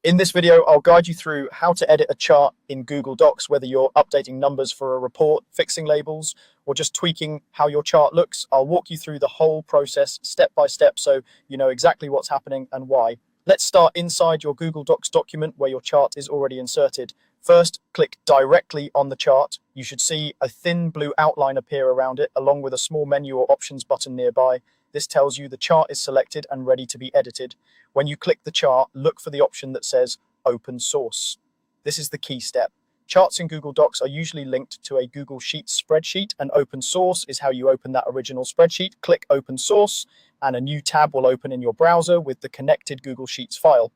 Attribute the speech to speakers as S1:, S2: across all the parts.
S1: In this video, I'll guide you through how to edit a chart in Google Docs, whether you're updating numbers for a report, fixing labels, or just tweaking how your chart looks. I'll walk you through the whole process step by step so you know exactly what's happening and why. Let's start inside your Google Docs document where your chart is already inserted. First, click directly on the chart. You should see a thin blue outline appear around it, along with a small menu or options button nearby. This tells you the chart is selected and ready to be edited. When you click the chart, look for the option that says Open Source. This is the key step. Charts in Google Docs are usually linked to a Google Sheets spreadsheet, and Open Source is how you open that original spreadsheet. Click Open Source, and a new tab will open in your browser with the connected Google Sheets file.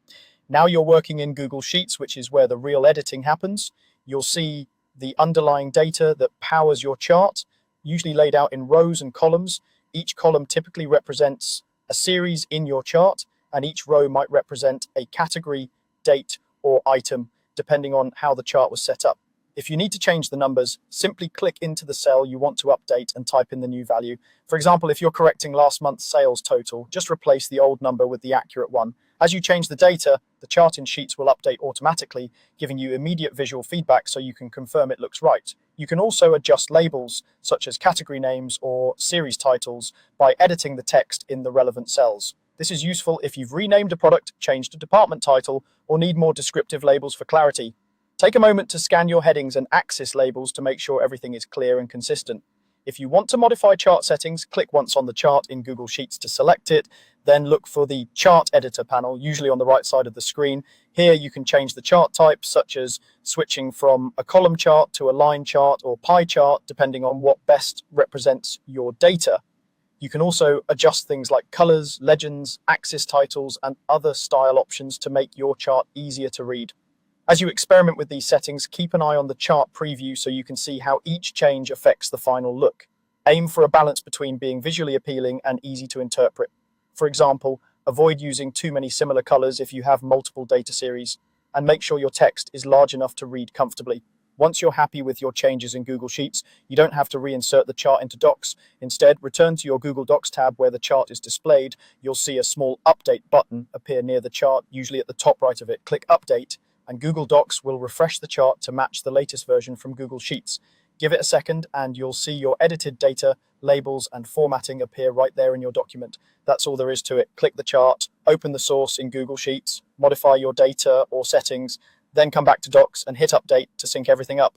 S1: Now you're working in Google Sheets, which is where the real editing happens. You'll see the underlying data that powers your chart, usually laid out in rows and columns. Each column typically represents a series in your chart, and each row might represent a category, date, or item, depending on how the chart was set up. If you need to change the numbers, simply click into the cell you want to update and type in the new value. For example, if you're correcting last month's sales total, just replace the old number with the accurate one. As you change the data, the chart in Sheets will update automatically, giving you immediate visual feedback so you can confirm it looks right. You can also adjust labels, such as category names or series titles, by editing the text in the relevant cells. This is useful if you've renamed a product, changed a department title, or need more descriptive labels for clarity. Take a moment to scan your headings and axis labels to make sure everything is clear and consistent. If you want to modify chart settings, click once on the chart in Google Sheets to select it, then look for the Chart Editor panel, usually on the right side of the screen. Here you can change the chart type, such as switching from a column chart to a line chart or pie chart, depending on what best represents your data. You can also adjust things like colors, legends, axis titles, and other style options to make your chart easier to read. As you experiment with these settings, keep an eye on the chart preview so you can see how each change affects the final look. Aim for a balance between being visually appealing and easy to interpret. For example, avoid using too many similar colors if you have multiple data series, and make sure your text is large enough to read comfortably. Once you're happy with your changes in Google Sheets, you don't have to reinsert the chart into Docs. Instead, return to your Google Docs tab where the chart is displayed. You'll see a small Update button appear near the chart, usually at the top right of it. Click Update, and Google Docs will refresh the chart to match the latest version from Google Sheets. Give it a second and you'll see your edited data, labels, and formatting appear right there in your document. That's all there is to it. Click the chart, open the source in Google Sheets, modify your data or settings, then come back to Docs and hit Update to sync everything up.